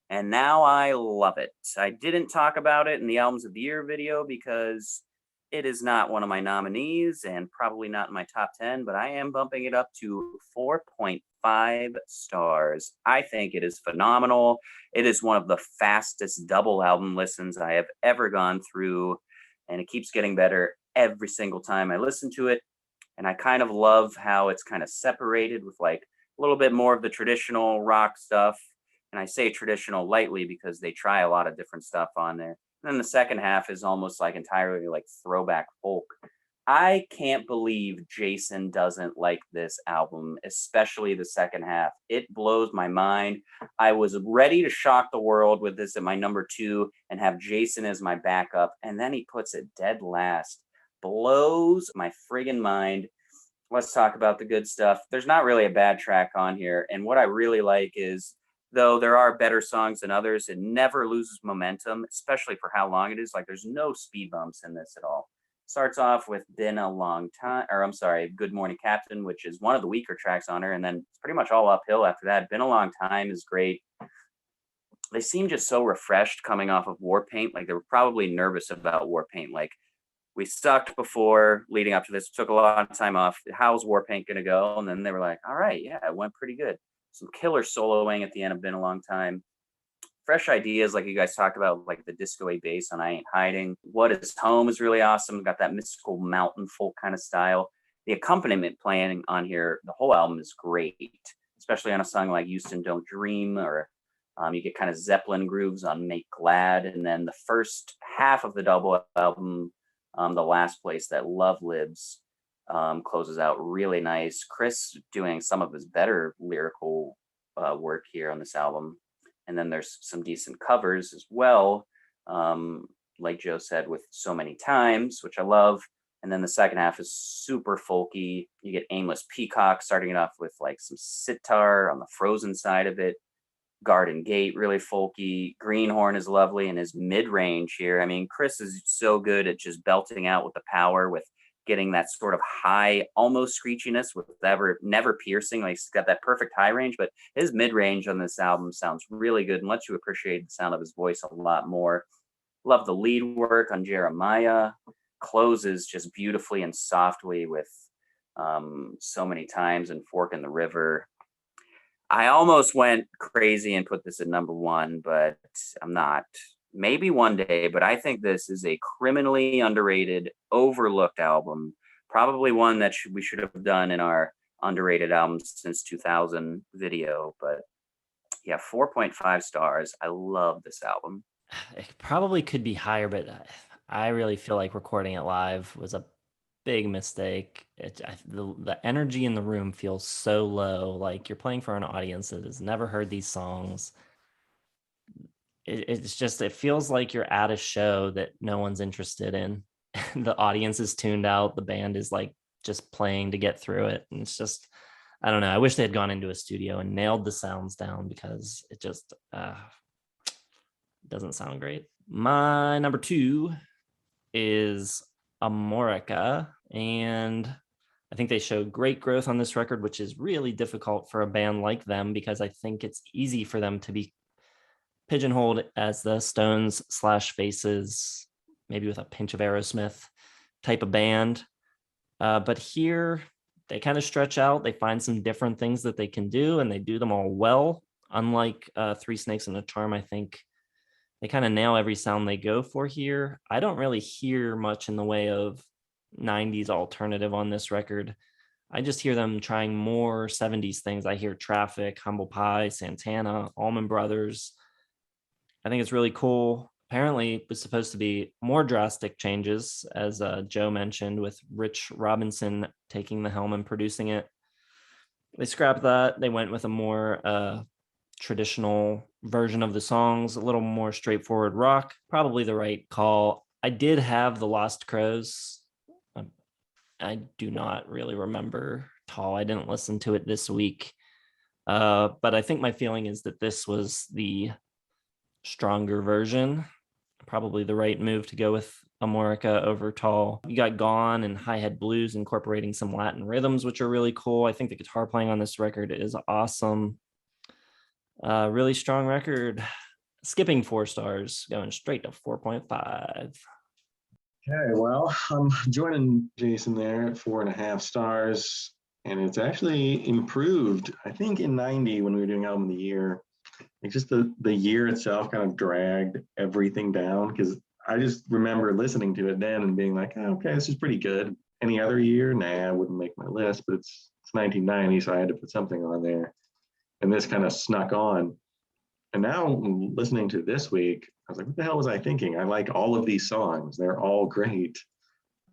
And now I love it. I didn't talk about it in the Albums of the Year video because it is not one of my nominees and probably not in my top 10, but I am bumping it up to 4.5 stars. I think it is phenomenal. It is one of the fastest double album listens I have ever gone through, and it keeps getting better every single time I listen to it. And I kind of love how it's kind of separated with like a little bit more of the traditional rock stuff. And I say traditional lightly because they try a lot of different stuff on there. And then the second half is almost like entirely like throwback folk. I can't believe Jason doesn't like this album, especially the second half. It blows my mind. I was ready to shock the world with this at my number 2 and have Jason as my backup. And then he puts it dead last. Blows my friggin' mind. Let's talk about the good stuff. There's not really a bad track on here. And what I really like is, though there are better songs than others, it never loses momentum, especially for how long it is. Like there's no speed bumps in this at all. Starts off with Been a Long Time, or I'm sorry, Good Morning Captain, which is one of the weaker tracks on her. And then it's pretty much all uphill after that. Been a Long Time is great. They seem just so refreshed coming off of Warpaint. Like they were probably nervous about Warpaint. Like we sucked before leading up to this, took a lot of time off. How's Warpaint going to go? And then they were like, all right, yeah, it went pretty good. Some killer soloing at the end of Been a Long Time. Fresh ideas, like you guys talked about, like the disco-y bass on I Ain't Hiding. What Is Home is really awesome. Got that mystical mountain folk kind of style. The accompaniment playing on here, the whole album is great, especially on a song like Houston Don't Dream, or you get kind of Zeppelin grooves on Make Glad. And then the first half of the double album, the last place that Love Lives, closes out really nice. Chris doing some of his better lyrical work here on this album. And then there's some decent covers as well. Like Joe said, with So Many Times, which I love. And then the second half is super folky. You get Aimless Peacock starting it off with like some sitar on the Frozen side of it. Garden Gate, really folky. Greenhorn is lovely, and his mid-range here. I mean, Chris is so good at just belting out with the power, with getting that sort of high, almost screechiness with never piercing. Like he's got that perfect high range, but his mid-range on this album sounds really good and lets you appreciate the sound of his voice a lot more. Love the lead work on Jeremiah. Closes just beautifully and softly with So Many Times and Fork in the River. I almost went crazy and put this at number one, but I'm not. Maybe one day, but I think this is a criminally underrated, overlooked album. Probably one that we should have done in our underrated albums since 2000 video. But yeah, 4.5 stars. I love this album. It probably could be higher, but I really feel like recording it live was a big mistake. The energy in the room feels so low. Like you're playing for an audience that has never heard these songs. It feels like you're at a show that no one's interested in. The audience is tuned out. The band is like just playing to get through it. And it's just, I don't know. I wish they had gone into a studio and nailed the sounds down, because it just doesn't sound great. My number two is Amorica, and I think they showed great growth on this record, which is really difficult for a band like them, because I think it's easy for them to be pigeonholed as the Stones / Faces, maybe with a pinch of Aerosmith type of band. But here they kind of stretch out. They find some different things that they can do, and they do them all well. Unlike Three Snakes and a Charm, I think they kind of nail every sound they go for here. I don't really hear much in the way of 90s alternative on this record. I just hear them trying more 70s things. I hear Traffic, Humble Pie, Santana, Allman Brothers. I think it's really cool. Apparently, it was supposed to be more drastic changes, as Joe mentioned, with Rich Robinson taking the helm and producing it. They scrapped that. They went with a more traditional version of the songs, a little more straightforward rock. Probably the right call. I did have The Lost Crows. I do not really remember Tall. I didn't listen to it this week. But I think my feeling is that this was the stronger version. Probably the right move to go with Amorica over Tall. You got Gone and Hi-Hat Blues incorporating some Latin rhythms, which are really cool. I think the guitar playing on this record is awesome. Really strong record. Skipping 4 stars, going straight to 4.5. Okay, well, I'm joining Jason there at 4.5 stars, and it's actually improved. I think in 90, when we were doing album of the year, like just the year itself kind of dragged everything down, because I just remember listening to it then and being like, oh, okay, this is pretty good. Any other year, nah, I wouldn't make my list, but it's 1990, so I had to put something on there. And this kind of snuck on. And now listening to this week, I was like, what the hell was I thinking? I like all of these songs. They're all great.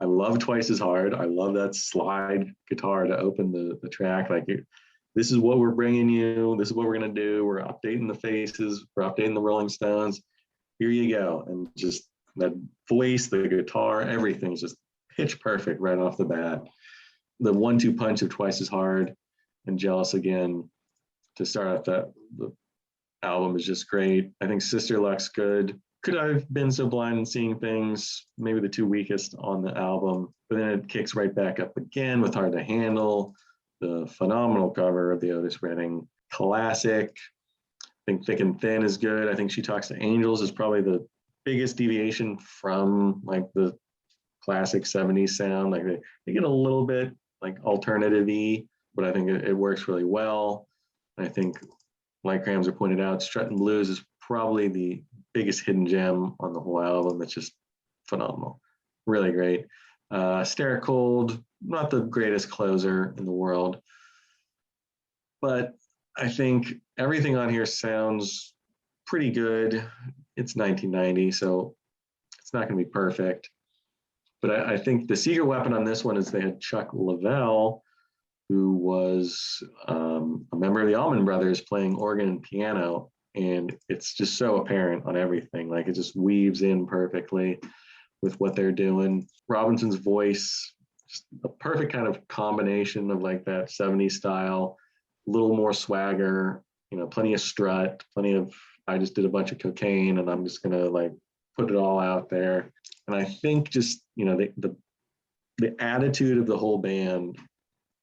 I love Twice as Hard. I love that slide guitar to open the track. Like, this is what we're bringing you. This is what we're going to do. We're updating the Faces. We're updating the Rolling Stones. Here you go. And just that voice, the guitar, everything's just pitch perfect right off the bat. The 1-2 punch of Twice as Hard and Jealous Again to start off the album is just great. I think Sister Luck's good. Could I've been so blind in seeing things, maybe the two weakest on the album, but then it kicks right back up again with Hard to Handle, the phenomenal cover of the Otis Redding classic. I think Thick and Thin is good. I think She Talks to Angels is probably the biggest deviation from like the classic 70s sound. Like they get a little bit like alternative-y, but I think it works really well. And I think, like Kramser pointed out, Struttin' Blues is probably the biggest hidden gem on the whole album. It's just phenomenal, really great. Stare Cold, not the greatest closer in the world, but I think everything on here sounds pretty good. It's 1990, so it's not going to be perfect. But I think the secret weapon on this one is they had Chuck Leavell, who was a member of the Allman Brothers, playing organ and piano. And it's just so apparent on everything. Like it just weaves in perfectly with what they're doing. Robinson's voice, just a perfect kind of combination of like that 70s style, a little more swagger, plenty of strut, plenty of, I just did a bunch of cocaine and I'm just going to like put it all out there. And I think just, the attitude of the whole band,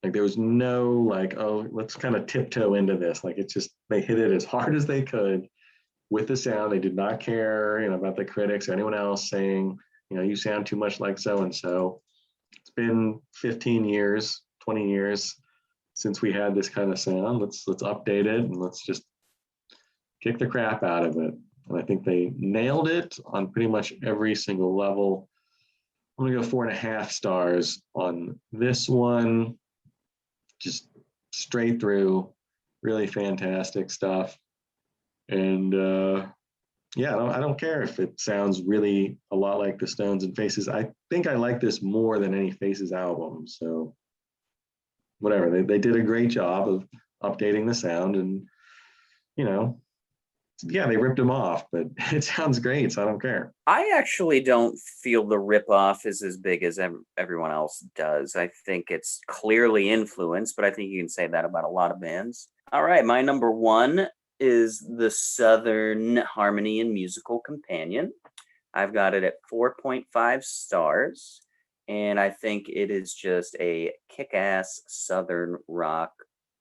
like there was no like, oh, let's kind of tiptoe into this. Like it's just, they hit it as hard as they could with the sound. They did not care, about the critics or anyone else saying, you sound too much like so-and-so. It's been 15 years, 20 years since we had this kind of sound. Let's update it and let's just kick the crap out of it. And I think they nailed it on pretty much every single level. I'm gonna go 4.5 stars on this one. Just straight through, really fantastic stuff. And yeah, I don't care if it sounds really a lot like the Stones and Faces. I think I like this more than any Faces album. So whatever, they did a great job of updating the sound, and yeah, they ripped them off, but it sounds great, so I don't care. I actually don't feel the ripoff is as big as everyone else does. I think it's clearly influenced, but I think you can say that about a lot of bands. All right, my number one is the Southern Harmony and Musical Companion. I've got it at 4.5 stars, and I think it is just a kick-ass Southern rock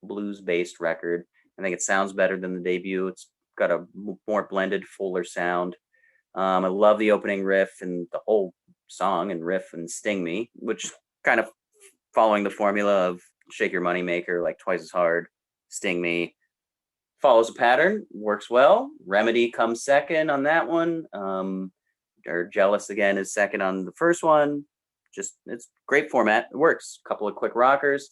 blues-based record. I think it sounds better than the debut. It's got a more blended, fuller sound. I love the opening riff and the whole song and riff and Sting Me, which kind of following the formula of Shake Your Money Maker, like Twice as Hard, Sting Me. Follows a pattern, works well. Remedy comes second on that one. Or Jealous Again is second on the first one. Just, it's great format. It works. A couple of quick rockers.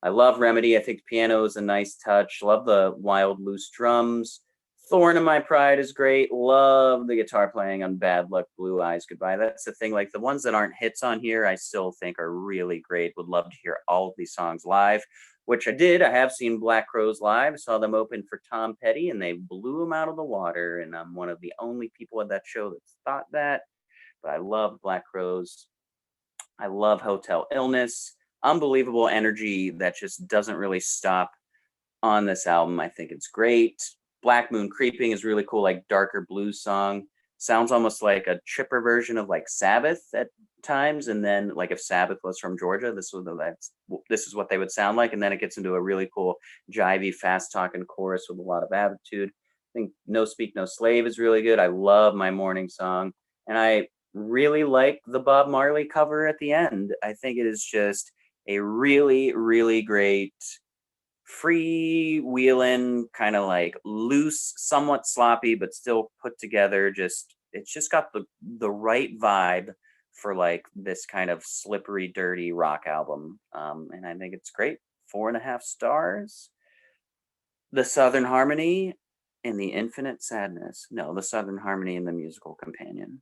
I love Remedy. I think the piano is a nice touch. Love the wild, loose drums. Thorn in My Pride is great. Love the guitar playing on Bad Luck, Blue Eyes Goodbye. That's the thing. Like the ones that aren't hits on here, I still think are really great. Would love to hear all of these songs live, which I did. I have seen Black Crowes live. Saw them open for Tom Petty, and they blew him out of the water. And I'm one of the only people at that show that thought that. But I love Black Crowes. I love Hotel Illness. Unbelievable energy that just doesn't really stop on this album. I think it's great. Black Moon Creeping is really cool, like darker blues song. Sounds almost like a chipper version of like Sabbath at times. And then like if Sabbath was from Georgia, this is what they would sound like. And then it gets into a really cool jivey, fast talking chorus with a lot of attitude. I think No Speak No Slave is really good. I love My Morning Song. And I really like the Bob Marley cover at the end. I think it is just a really, really great freewheeling, kind of like loose, somewhat sloppy, but still put together. It's just got the right vibe for like this kind of slippery, dirty rock album. And I think it's great. 4.5 stars. The Southern Harmony and the Infinite Sadness. No, the Southern Harmony and the Musical Companion.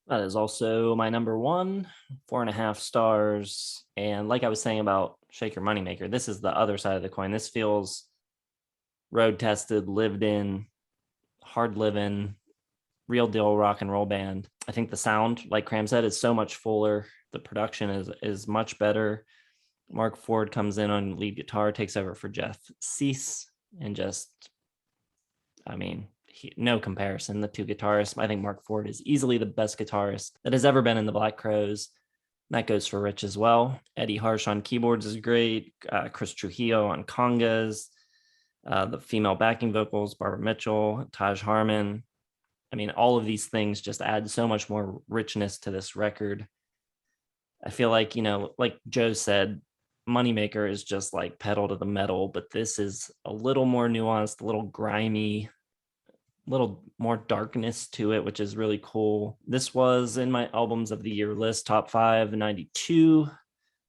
That is also my number one, 4.5 stars. And like I was saying about Shake Your Money Maker, this is the other side of the coin. This feels road tested, lived in, hard living, real deal rock and roll band. I think the sound, like Cram said, is so much fuller. The production is much better. Mark Ford comes in on lead guitar, takes over for Jeff Cease, and no comparison. The two guitarists, I think Mark Ford is easily the best guitarist that has ever been in the Black Crowes. That goes for Rich as well. Eddie Harsh on keyboards is great. Chris Trujillo on congas. The female backing vocals, Barbara Mitchell, Taj Harmon. I mean, all of these things just add so much more richness to this record. I feel like, like Joe said, Moneymaker is just like pedal to the metal, but this is a little more nuanced, a little grimy, a little more darkness to it, which is really cool. This was in my albums of the year list, top 5, 92.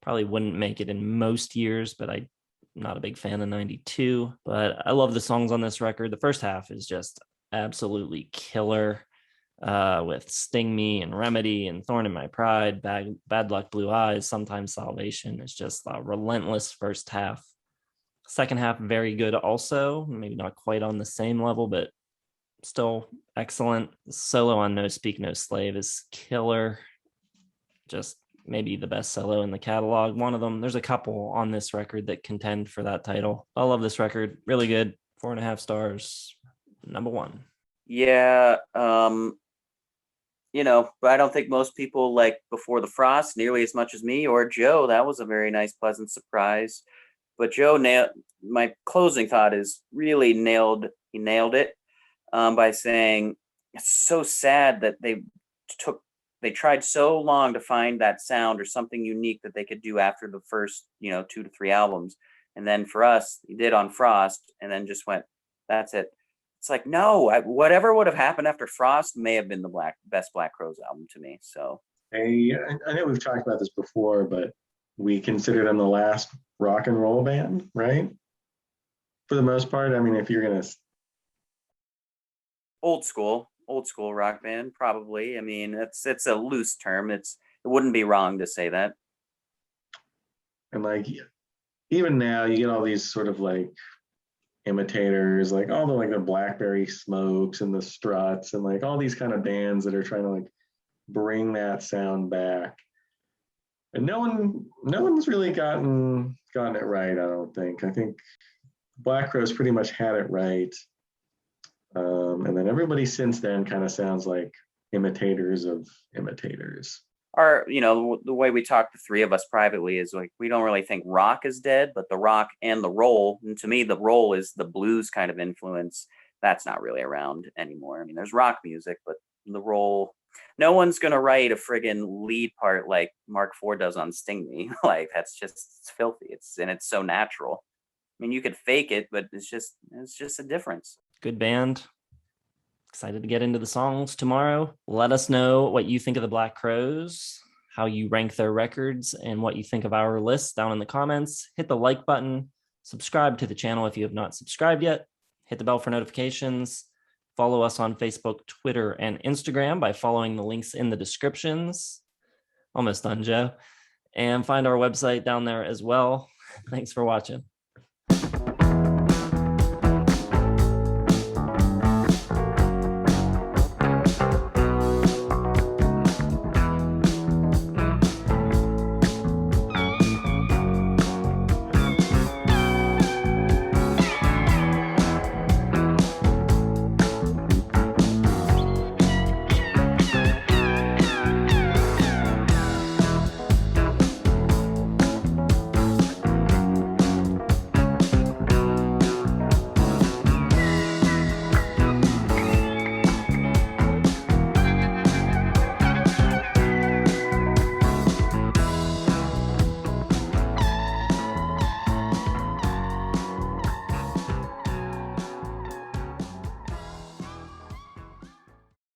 Probably wouldn't make it in most years, but I'm not a big fan of 92. But I love the songs on this record. The first half is just absolutely killer. With Sting Me and Remedy and Thorn in My Pride, Bad Luck Blue Eyes, Sometimes Salvation. It's just a relentless first half. Second half, very good also. Maybe not quite on the same level, but still excellent. The solo on No Speak No Slave is killer. Just maybe the best solo in the catalog. One of them, there's a couple on this record that contend for that title. I love this record. Really good. 4.5 stars. Number 1. Yeah. But I don't think most people like Before the Frost nearly as much as me or Joe. That was a very nice, pleasant surprise. But Joe my closing thought is really nailed it by saying it's so sad that they tried so long to find that sound or something unique that they could do after the first, 2 to 3 albums. And then for us, he did on Frost and then just went, that's it. It's like, no, whatever would have happened after Frost may have been the best Black Crowes album to me. So I know we've talked about this before, but we consider them the last rock and roll band, right? For the most part. I mean, if you're going to... Old school rock band, probably. I mean, it's a loose term. It wouldn't be wrong to say that. And like, even now you get all these sort of like imitators, like all the Blackberry Smokes and the Struts and like all these kind of bands that are trying to like bring that sound back, and no one's really gotten it right. I think Black Crowes pretty much had it right, and then everybody since then kind of sounds like imitators of imitators. The way we talk, the three of us privately, is like we don't really think rock is dead, but the rock and the roll, and to me the roll is the blues kind of influence, that's not really around anymore. I mean, there's rock music, but the roll, no one's gonna write a friggin' lead part like Mark Ford does on Sting Me. Like that's just, it's filthy. It's so natural. I mean, you could fake it, but it's just a difference. Good band. Excited to get into the songs tomorrow. Let us know what you think of the Black Crowes, how you rank their records, and what you think of our list down in the comments. Hit the like button. Subscribe to the channel if you have not subscribed yet. Hit the bell for notifications. Follow us on Facebook, Twitter, and Instagram by following the links in the descriptions. Almost done, Joe. And find our website down there as well. Thanks for watching.